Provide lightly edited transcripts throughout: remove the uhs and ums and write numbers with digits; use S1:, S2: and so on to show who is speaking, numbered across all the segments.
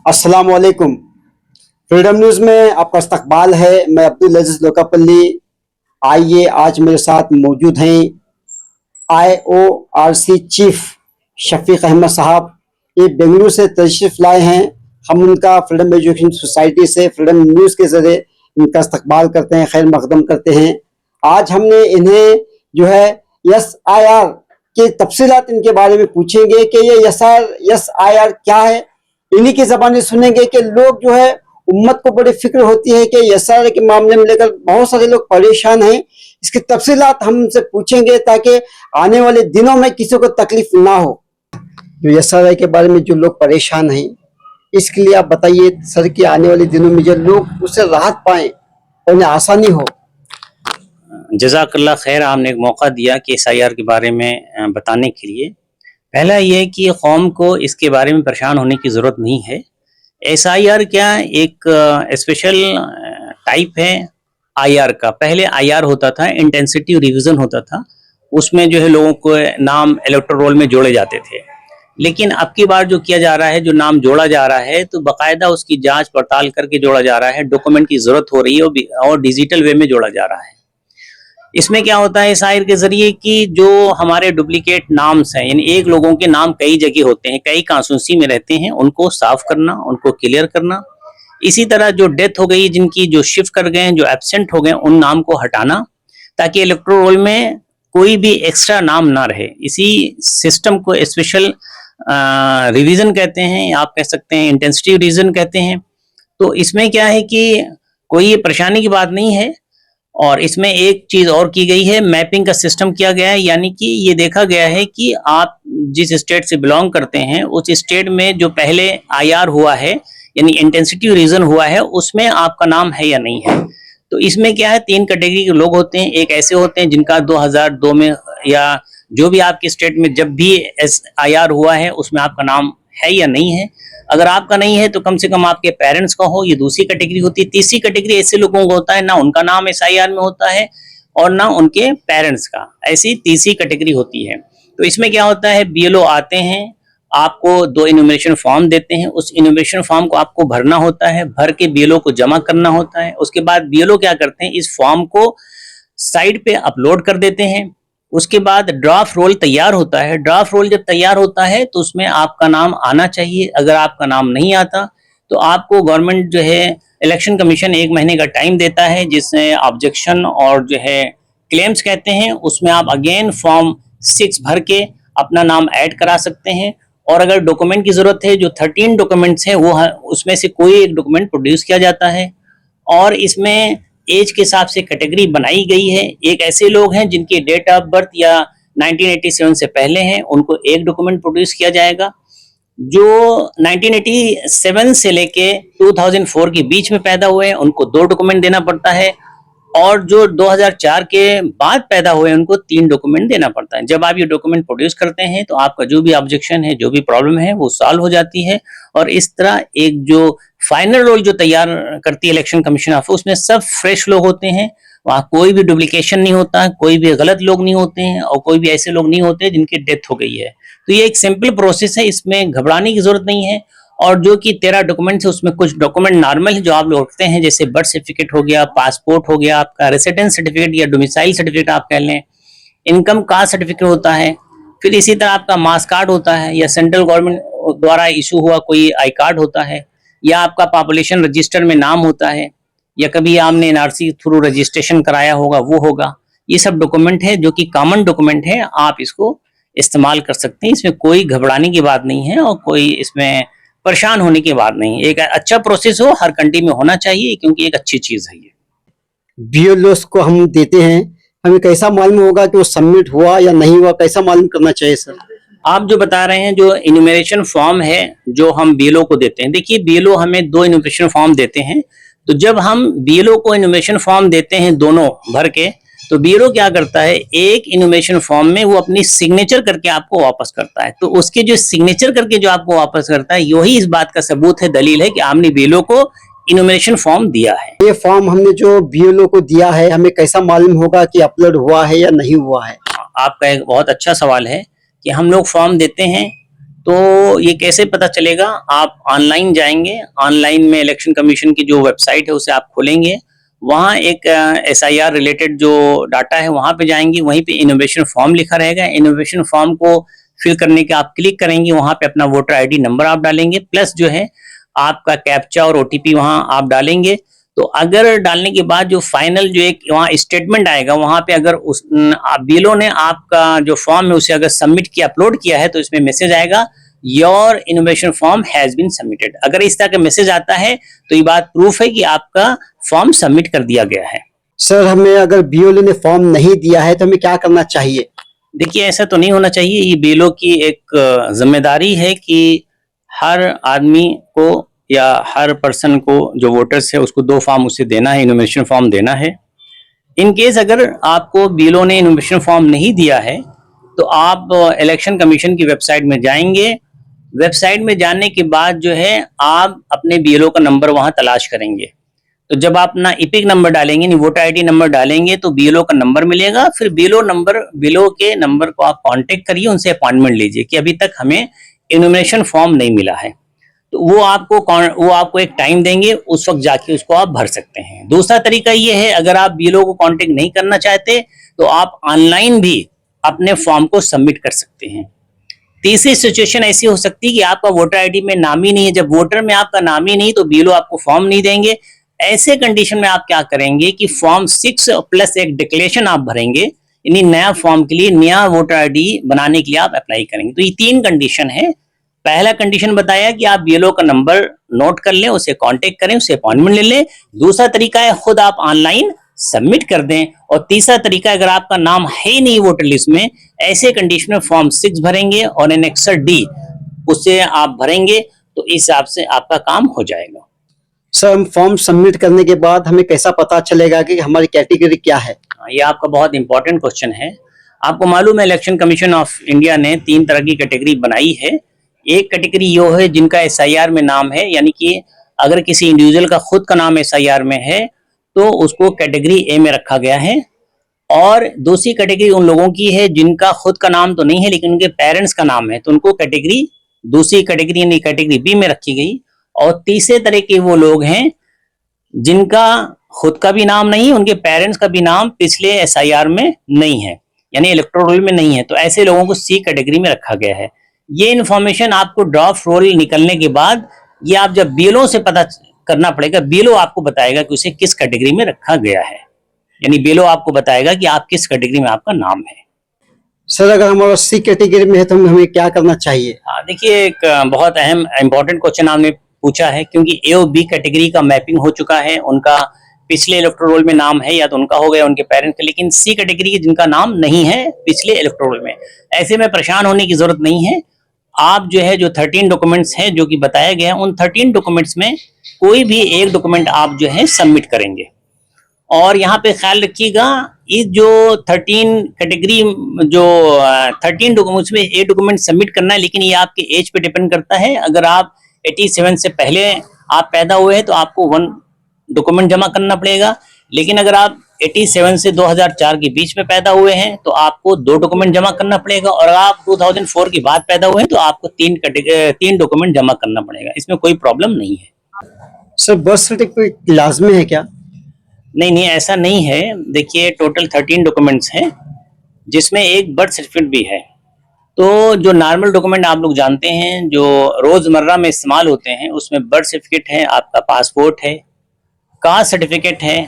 S1: अस्सलाम वालेकुम। Freedom news में आपका इस्तकबाल है। मैं अब्दुल अजीज लोकापल्ली। आइए, आज मेरे साथ मौजूद हैं IORC चीफ शफीक अहमद साहब। ये बेंगलुरु से तशरीफ़ लाए हैं। हम उनका फ्रीडम एजुकेशन सोसाइटी से फ्रीडम न्यूज़ के ज़रिए इनका इस्तकबाल करते हैं, खैर मकदम करते हैं। आज हमने इन्हें जो है SIR की तफसीलात इनके बारे में पूछेंगे कि ये SIR क्या है। इन्हीं की ज़बानी सुनेंगे कि लोग जो है उम्मत को बड़ी फिक्र होती है कि SIR के मामले में लेकर बहुत सारे लोग परेशान हैं। इसकी तफसीलात हम उनसे पूछेंगे ताकि आने वाले दिनों में किसी को तकलीफ ना हो। जो SIR के बारे में जो लोग परेशान हैं, इसके लिए आप बताइए सर कि आने वाले दिनों में जो लोग उससे राहत पाएं और उन्हें आसानी हो।
S2: जज़ाकल्लाह खैर, आपने एक मौका दिया कि SIR के बारे में बताने के लिए। पहला ये कि कौम को इसके बारे में परेशान होने की ज़रूरत नहीं है। SIR क्या एक स्पेशल टाइप है IR का। पहले IR होता था, इंटेंसिटी रिवीजन होता था, उसमें जो है लोगों को नाम इलेक्टोरल रोल में जोड़े जाते थे। लेकिन अब की बार जो किया जा रहा है, जो नाम जोड़ा जा रहा है, तो बाकायदा उसकी जांच पड़ताल करके जोड़ा जा रहा है। डॉक्यूमेंट की ज़रूरत हो रही है और डिजिटल वे में जोड़ा जा रहा है। इसमें क्या होता है SIR के जरिए कि जो हमारे डुप्लीकेट नाम्स हैं, यानी एक लोगों के नाम कई जगह होते हैं, कई कॉन्स्टिट्यूंसी में रहते हैं, उनको साफ करना, उनको क्लियर करना। इसी तरह जो डेथ हो गई, जिनकी जो शिफ्ट कर गए, जो एब्सेंट हो गए, उन नाम को हटाना ताकि इलेक्टोरल रोल में कोई भी एक्स्ट्रा नाम ना रहे। इसी सिस्टम को स्पेशल रिवीजन कहते हैं, आप कह सकते हैं इंटेंसिटी रिवीजन कहते हैं। तो इसमें क्या है कि कोई ये परेशानी की बात नहीं है। और इसमें एक चीज और की गई है, मैपिंग का सिस्टम किया गया है। यानी कि ये देखा गया है कि आप जिस स्टेट से बिलोंग करते हैं, उस स्टेट में जो पहले IR हुआ है, यानी इंटेंसिटी रीजन हुआ है, उसमें आपका नाम है या नहीं है। तो इसमें क्या है, 3 कैटेगरी के लोग होते हैं। एक ऐसे होते हैं जिनका 2002 में या जो भी आपके स्टेट में जब भी IR हुआ है, उसमें आपका नाम है या नहीं है। अगर आपका नहीं है तो कम से कम आपके पेरेंट्स का हो, ये दूसरी कैटेगरी होती है। तीसरी कैटेगरी ऐसे लोगों को होता है ना उनका नाम SIR में होता है और ना उनके पेरेंट्स का, ऐसी तीसरी कैटेगरी होती है। तो इसमें क्या होता है, BLO आते हैं, आपको 2 इन्यूमरेशन फॉर्म देते हैं। उस इन्यूमरेशन फॉर्म को आपको भरना होता है, भर के BLO को जमा करना होता है। उसके बाद BLO क्या करते हैं, इस फॉर्म को साइट पे अपलोड कर देते हैं। उसके बाद ड्राफ्ट रोल तैयार होता है। ड्राफ्ट रोल जब तैयार होता है तो उसमें आपका नाम आना चाहिए। अगर आपका नाम नहीं आता तो आपको गवर्नमेंट जो है, इलेक्शन कमीशन 1 महीने का टाइम देता है, जिसमें ऑब्जेक्शन और जो है क्लेम्स कहते हैं, उसमें आप अगेन फॉर्म 6 भर के अपना नाम ऐड करा सकते हैं। और अगर डॉक्यूमेंट की जरूरत है, जो 13 डॉक्यूमेंट्स हैं, वो उसमें से कोई एक डॉक्यूमेंट प्रोड्यूस किया जाता है। और इसमें एज के हिसाब से कैटेगरी बनाई गई है। एक ऐसे लोग हैं जिनकी डेट ऑफ बर्थ या 1987 से पहले हैं, उनको एक डॉक्यूमेंट प्रोड्यूस किया जाएगा। जो 1987 से लेके 2004 के बीच में पैदा हुए हैं, उनको 2 डॉक्यूमेंट देना पड़ता है। और जो 2004 के बाद पैदा हुए हैं, उनको 3 डॉक्यूमेंट देना पड़ता है। जब आप ये डॉक्यूमेंट प्रोड्यूस करते हैं तो आपका जो भी ऑब्जेक्शन है, जो भी प्रॉब्लम है, वो सॉल्व हो जाती है। और इस तरह एक जो फाइनल रोल जो तैयार करती है इलेक्शन कमीशन ऑफ, उसमें सब फ्रेश लोग होते हैं। वहाँ कोई भी डुप्लीकेशन नहीं होता, कोई भी गलत लोग नहीं होते हैं और कोई भी ऐसे लोग नहीं होते जिनकी डेथ हो गई है। तो ये एक सिंपल प्रोसेस है, इसमें घबराने की जरूरत नहीं है। और जो कि 13 डॉक्यूमेंट्स है, उसमें कुछ डॉक्यूमेंट नॉर्मल है जो आप लोग रखते हैं, जैसे बर्थ सर्टिफिकेट हो गया, पासपोर्ट हो गया, आपका रेसिडेंस सर्टिफिकेट या डोमिसाइल सर्टिफिकेट आप कह लें, इनकम कास्ट सर्टिफिकेट होता है। फिर इसी तरह आपका मास कार्ड होता है, या सेंट्रल गवर्नमेंट द्वारा इशू हुआ कोई आई कार्ड होता है, या आपका पॉपुलेशन रजिस्टर में नाम होता है, या कभी आपने NRC थ्रू रजिस्ट्रेशन कराया होगा, वो होगा। ये सब डॉक्यूमेंट है जो कि कॉमन डॉक्यूमेंट है, आप इसको इस्तेमाल कर सकते हैं। इसमें कोई घबराने की बात नहीं है और कोई इसमें परेशान होने की बात नहीं है। एक अच्छा प्रोसेस हो, हर कंट्री में होना चाहिए, क्योंकि एक अच्छी चीज है ये।
S1: BLO को हम देते हैं, हमें कैसा मालूम होगा कि वो सबमिट हुआ या नहीं हुआ, कैसा मालूम करना चाहिए सर?
S2: आप जो बता रहे हैं, जो इन्यूमरेशन फॉर्म है जो हम BLO को देते हैं, देखिए BLO हमें 2 इन्यूमरेशन फॉर्म देते हैं। तो जब हम BLO को इन्यूमरेशन फॉर्म देते हैं दोनों भर के, तो BLO क्या करता है, एक इन्यूमरेशन फॉर्म में वो अपनी सिग्नेचर करके आपको वापस करता है। तो उसके जो सिग्नेचर करके जो आपको वापस करता है, यही इस बात का सबूत है, दलील है कि आपने BLO को इन्यूमरेशन फॉर्म दिया है।
S1: ये फॉर्म हमने जो BLO को दिया है, हमें कैसा मालूम होगा कि अपलोड हुआ है या नहीं हुआ है?
S2: आपका एक बहुत अच्छा सवाल है कि हम लोग फॉर्म देते हैं, तो ये कैसे पता चलेगा? आप ऑनलाइन जाएंगे, ऑनलाइन में इलेक्शन कमीशन की जो वेबसाइट है उसे आप खोलेंगे, वहाँ एक SIR रिलेटेड जो डाटा है वहाँ पे जाएंगे, वहीं पे इनोवेशन फॉर्म लिखा रहेगा। इनोवेशन फॉर्म को फिल करने के आप क्लिक करेंगे, वहाँ पे अपना वोटर ID नंबर आप डालेंगे, प्लस जो है आपका कैप्चा और OTP वहाँ आप डालेंगे। तो अगर डालने के बाद जो फाइनल जो एक वहाँ स्टेटमेंट आएगा, वहाँ पे अगर उस BLO ने आपका जो फॉर्म है उसे अगर सबमिट किया, अपलोड किया है, तो इसमें मैसेज आएगा your innovation form has been submitted. अगर इस तरह का मैसेज आता है तो ये बात प्रूफ है कि आपका फॉर्म सबमिट कर दिया गया है।
S1: सर, हमें अगर BLO ने फॉर्म नहीं दिया है तो हमें क्या करना चाहिए?
S2: देखिए, ऐसा तो नहीं होना चाहिए। ये BLO की एक जिम्मेदारी है कि हर आदमी को या हर पर्सन को जो वोटर्स है उसको 2 फॉर्म उसे देना है, इनोवेशन फॉर्म देना है। इन केस अगर आपको BLO ने इनोवेशन फॉर्म नहीं दिया है तो आप इलेक्शन कमीशन की वेबसाइट में जाएंगे। वेबसाइट में जाने के बाद जो है आप अपने BLO का नंबर वहां तलाश करेंगे। तो जब आप अपना इपिक नंबर डालेंगे, वोटर ID नंबर डालेंगे, तो BLO का नंबर मिलेगा। फिर BLO के नंबर को आप कांटेक्ट करिए, उनसे अपॉइंटमेंट लीजिए कि अभी तक हमें इनोमिनेशन फॉर्म नहीं मिला है। तो वो आपको एक टाइम देंगे, उस वक्त जाके उसको आप भर सकते हैं। दूसरा तरीका ये है, अगर आप BLO को कांटेक्ट नहीं करना चाहते तो आप ऑनलाइन भी अपने फॉर्म को सबमिट कर सकते हैं। तीसरी सिचुएशन ऐसी हो सकती है कि आपका वोटर ID में नाम ही नहीं है। जब वोटर में आपका नाम ही नहीं तो BLO आपको फॉर्म नहीं देंगे। ऐसे कंडीशन में आप क्या करेंगे कि फॉर्म 6 प्लस एक डिक्लेरेशन आप भरेंगे, यानी नया फॉर्म के लिए, नया वोटर ID बनाने के लिए आप अप्लाई करेंगे। तो ये 3 कंडीशन है। पहला कंडीशन बताया कि आप BLO का नंबर नोट कर लें, उसे कांटेक्ट करें, उसे अपॉइंटमेंट ले लें। दूसरा तरीका है खुद आप ऑनलाइन सबमिट कर दें। और तीसरा तरीका, अगर आपका नाम है ही नहीं वोटर लिस्ट में, ऐसे कंडीशन में फॉर्म 6 भरेंगे और एनेक्सर D उसे आप भरेंगे, तो इस हिसाब से आपका काम हो जाएगा।
S1: सर, हम फॉर्म सबमिट करने के बाद हमें कैसा पता चलेगा कि हमारी कैटेगरी क्या है?
S2: ये आपका बहुत इंपॉर्टेंट क्वेश्चन है। आपको मालूम है इलेक्शन कमीशन ऑफ इंडिया ने 3 तरह की कैटेगरी बनाई है। एक कैटेगरी यो है जिनका SIR में नाम है, यानी कि अगर किसी इंडिविजुअल का खुद का नाम SIR में है तो उसको कैटेगरी A में रखा गया है। और दूसरी कैटेगरी उन लोगों की है जिनका खुद का नाम तो नहीं है लेकिन उनके पेरेंट्स का नाम है, तो उनको दूसरी कैटेगरी यानी कैटेगरी B में रखी गई। और तीसरे तरह के वो लोग हैं जिनका खुद का भी नाम नहीं, उनके पेरेंट्स का भी नाम पिछले SIR में नहीं है, यानी इलेक्टोरल रोल में नहीं है, तो ऐसे लोगों को C कैटेगरी में रखा गया है। ये इन्फॉर्मेशन आपको ड्राफ्ट रोल निकलने के बाद ये आप जब BLO से पता करना पड़ेगा, BLO आपको बताएगा कि उसे किस कैटेगरी में रखा गया है, यानी BLO आपको बताएगा कि आप किस कैटेगरी में आपका नाम है।
S1: सर, अगर हमारा C कैटेगरी में है तो हमें क्या करना चाहिए?
S2: हाँ, देखिए, एक बहुत अहम इंपॉर्टेंट क्वेश्चन आपने पूछा है, क्योंकि A और B कैटेगरी का मैपिंग हो चुका है, उनका पिछले इलेक्टोरल रोल में नाम है या तो उनका हो गया उनके पेरेंट्स का, लेकिन C कैटेगरी के जिनका नाम नहीं है पिछले इलेक्टोरल रोल में, ऐसे में परेशान होने की जरूरत नहीं है। आप जो है जो 13 डॉक्यूमेंट्स हैं जो कि बताया गया है, उन 13 डॉक्यूमेंट्स में कोई भी एक डॉक्यूमेंट आप जो है सबमिट करेंगे। और यहाँ पे ख्याल रखिएगा, इस जो 13 कैटेगरी जो 13 डॉक्यूमेंट्स में एक डॉक्यूमेंट सबमिट करना है, लेकिन ये आपके एज पे डिपेंड करता है। अगर आप 87 से पहले आप पैदा हुए हैं तो आपको 1 डॉक्यूमेंट जमा करना पड़ेगा, लेकिन अगर आप 87 से 2004 के बीच में पैदा हुए हैं तो आपको 2 डॉक्यूमेंट जमा करना पड़ेगा, और आप 2004 के बाद पैदा हुए हैं तो आपको 3 डॉक्यूमेंट जमा करना पड़ेगा। इसमें कोई प्रॉब्लम नहीं है।
S1: सर, बर्थ सर्टिफिकेट लाजमी है क्या?
S2: नहीं, ऐसा नहीं है। देखिए, टोटल 13 डॉक्यूमेंट्स हैं जिसमें एक बर्थ सर्टिफिकेट भी है। तो जो नॉर्मल डॉक्यूमेंट आप लोग जानते हैं जो रोजमर्रा में इस्तेमाल होते हैं, उसमें बर्थ सर्टिफिकेट है, आपका पासपोर्ट है, कास्ट सर्टिफिकेट है,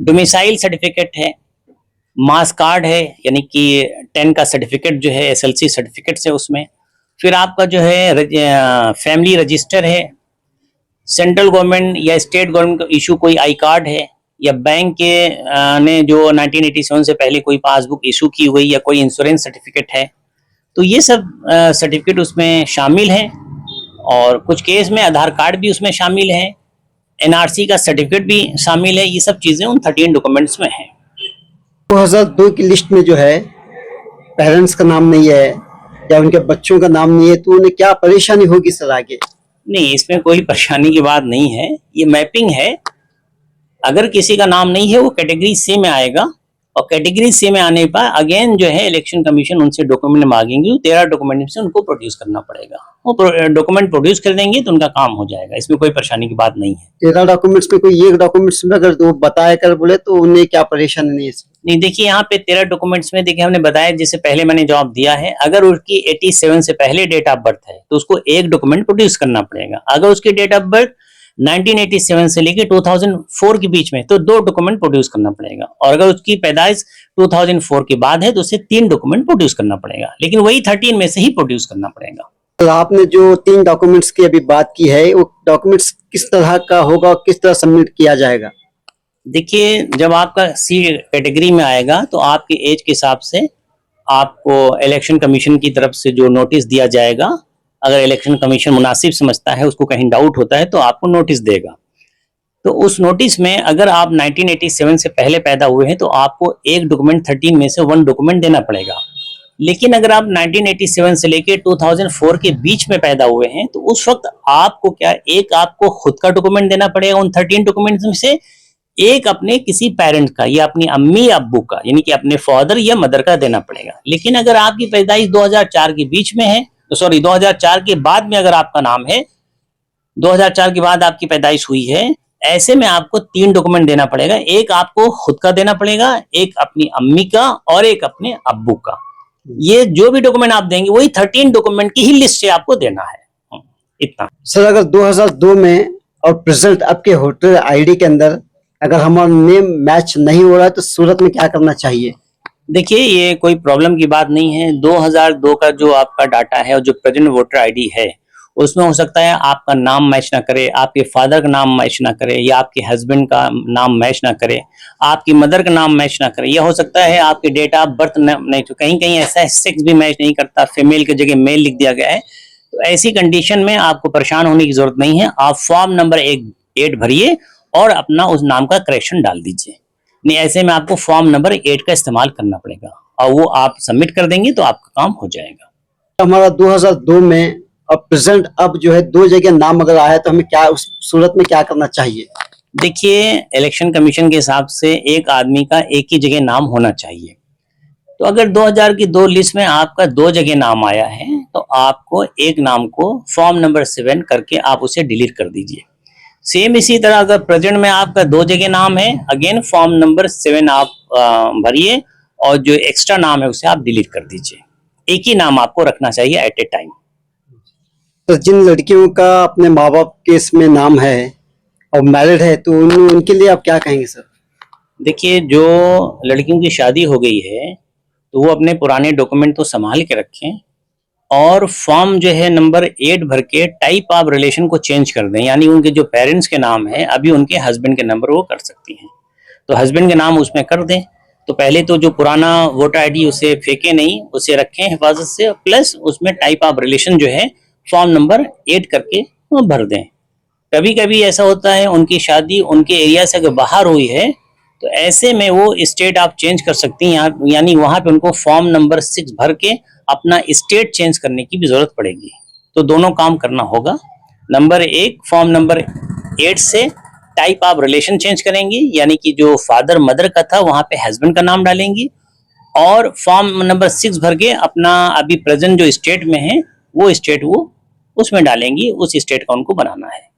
S2: डोमिसाइल सर्टिफिकेट है, मास कार्ड है, यानी कि 10 का सर्टिफिकेट जो है SLC सर्टिफिकेट से उसमें, फिर आपका जो है फैमिली रजिस्टर है, सेंट्रल गवर्नमेंट या स्टेट गवर्नमेंट का इशू कोई आई कार्ड है, या बैंक के ने जो 1987 से पहले कोई पासबुक इशू की हुई, या कोई इंश्योरेंस सर्टिफिकेट है, तो ये सब सर्टिफिकेट उसमें शामिल है। और कुछ केस में आधार कार्ड भी उसमें शामिल है, NRC का सर्टिफिकेट भी शामिल है। ये सब चीजें उन 13 डॉक्यूमेंट्स में हैं।
S1: 2002 की लिस्ट में जो है पेरेंट्स का नाम नहीं है या उनके बच्चों का नाम नहीं है, तो उन्हें क्या परेशानी होगी सर आगे?
S2: नहीं, इसमें कोई परेशानी की बात नहीं है, ये मैपिंग है। अगर किसी का नाम नहीं है वो कैटेगरी C में आएगा, और कैटेगरी सी में आने पर अगेन जो है इलेक्शन कमीशन उनसे डॉक्यूमेंट मांगेंगे, 13 डॉक्यूमेंट से उनको प्रोड्यूस करना पड़ेगा। वो डॉक्यूमेंट प्रोड्यूस कर देंगे तो उनका काम हो जाएगा, इसमें कोई परेशानी की बात नहीं है।
S1: 13 डॉक्यूमेंट्स में कोई एक डॉक्यूमेंट्स में अगर वो बताया कर बोले तो उन्हें क्या परेशानी नहीं है?
S2: नहीं, देखिए यहाँ पे 13 डॉक्यूमेंट्स में देखिए हमने बताया, जिससे पहले मैंने जवाब दिया है, अगर उसकी 87 से पहले डेट ऑफ बर्थ है तो उसको एक डॉक्यूमेंट प्रोड्यूस करना पड़ेगा। अगर उसकी डेट ऑफ बर्थ 1987 से लेके 2004 के बीच में तो 2 डॉक्यूमेंट प्रोड्यूस करना पड़ेगा, और अगर उसकी पैदाइश 2004 के बाद है तो उसे 3 डॉक्यूमेंट प्रोड्यूस करना पड़ेगा, लेकिन वही 13 में से ही प्रोड्यूस करना पड़ेगा।
S1: तो आपने जो 3 डॉक्यूमेंट्स की अभी बात की है, वो डॉक्यूमेंट्स किस तरह का होगा और किस तरह सबमिट किया जाएगा?
S2: देखिए, जब आपका सी कैटेगरी में आएगा तो आपके एज के हिसाब से आपको इलेक्शन कमीशन की तरफ से जो नोटिस दिया जाएगा, अगर इलेक्शन कमीशन मुनासिब समझता है, उसको कहीं डाउट होता है तो आपको नोटिस देगा। तो उस नोटिस में अगर आप 1987 से पहले पैदा हुए हैं तो आपको एक डॉक्यूमेंट 13 में से 1 डॉक्यूमेंट देना पड़ेगा। लेकिन अगर आप 1987 से लेके 2004 के बीच में पैदा हुए हैं तो उस वक्त आपको क्या, एक आपको खुद का डॉक्यूमेंट देना पड़ेगा उन 13 डॉक्यूमेंट्स में से, एक अपने किसी पेरेंट का या अपनी अम्मी या अब्बू का, यानी कि अपने फादर या मदर का देना पड़ेगा। लेकिन अगर आपकी पैदाइश 2004 के बीच में है, तो सॉरी 2004 के बाद में अगर आपका नाम है, 2004 के बाद आपकी पैदाइश हुई है, ऐसे में आपको 3 डॉक्यूमेंट देना पड़ेगा। एक आपको खुद का देना पड़ेगा, एक अपनी अम्मी का और एक अपने अब्बू का। ये जो भी डॉक्यूमेंट आप देंगे वही 13 डॉक्यूमेंट की ही लिस्ट से आपको देना है। इतना।
S1: सर, अगर 2002 में और प्रेजेंट आपके वोटर आईडी के अंदर अगर हमारा नेम मैच नहीं हो रहा है तो सूरत में क्या करना चाहिए?
S2: देखिए, ये कोई प्रॉब्लम की बात नहीं है। 2002 का जो आपका डाटा है और जो प्रेजेंट वोटर आईडी है, उसमें हो सकता है आपका नाम मैच ना करे, आपके फादर का नाम मैच ना करे, या आपके हस्बैंड का नाम मैच ना करे, आपकी मदर का नाम मैच ना करे, या हो सकता है आपके डेट ऑफ बर्थ नहीं, तो कहीं कहीं ऐसा है सेक्स भी मैच नहीं करता, फीमेल की जगह मेल लिख दिया गया है। तो ऐसी कंडीशन में आपको परेशान होने की जरूरत नहीं है। आप फॉर्म नंबर 8 भरिए और अपना उस नाम का करेक्शन डाल दीजिए। नहीं, ऐसे में आपको फॉर्म नंबर 8 का इस्तेमाल करना पड़ेगा और वो आप सबमिट कर देंगे तो आपका काम हो जाएगा।
S1: हमारा 2002 में और प्रेजेंट अब जो है 2 जगह नाम अगर आया तो हमें क्या उस सूरत में क्या करना चाहिए?
S2: देखिए, इलेक्शन कमीशन के हिसाब से एक आदमी का एक ही जगह नाम होना चाहिए। तो अगर 2000 की 2 लिस्ट में आपका 2 जगह नाम आया है तो आपको एक नाम को फॉर्म नंबर 7 करके आप उसे डिलीट कर दीजिए। सेम इसी तरह अगर प्रेजेंट में आपका 2 जगह नाम है, अगेन फॉर्म नंबर 7 आप भरिए और जो एक्स्ट्रा नाम है उसे आप डिलीट कर दीजिए। एक ही नाम आपको रखना चाहिए एट ए टाइम।
S1: तो जिन लड़कियों का अपने माँ बाप के इसमें नाम है और मैरिड है तो उनके लिए आप क्या कहेंगे सर?
S2: देखिए, जो लड़कियों की शादी हो गई है तो वो अपने पुराने डॉक्यूमेंट तो संभाल के रखें और फॉर्म जो है नंबर 8 भर के टाइप ऑफ रिलेशन को चेंज कर दें, यानी उनके जो पेरेंट्स के नाम है अभी उनके हस्बैंड के नंबर वो कर सकती हैं, तो हस्बैंड के नाम उसमें कर दें। तो पहले तो जो पुराना वोटर आईडी उसे फेंके नहीं, उसे रखें हिफाजत से, प्लस उसमें टाइप ऑफ रिलेशन जो है फॉर्म नंबर 8 करके वो भर दें। कभी कभी ऐसा होता है उनकी शादी उनके एरिया से अगर बाहर हुई है तो ऐसे में वो स्टेट आप चेंज कर सकती हैं, यानी वहां पे उनको फॉर्म नंबर 6 भर के अपना स्टेट चेंज करने की भी जरूरत पड़ेगी। तो दोनों काम करना होगा। नंबर 1 फॉर्म नंबर 8 से टाइप ऑफ रिलेशन चेंज करेंगी, यानी कि जो फादर मदर का था वहां पे हस्बैंड का नाम डालेंगी, और फॉर्म नंबर 6 भर के अपना अभी प्रेजेंट जो स्टेट में है वो स्टेट वो उसमें डालेंगी, उस स्टेट का उनको बनाना है।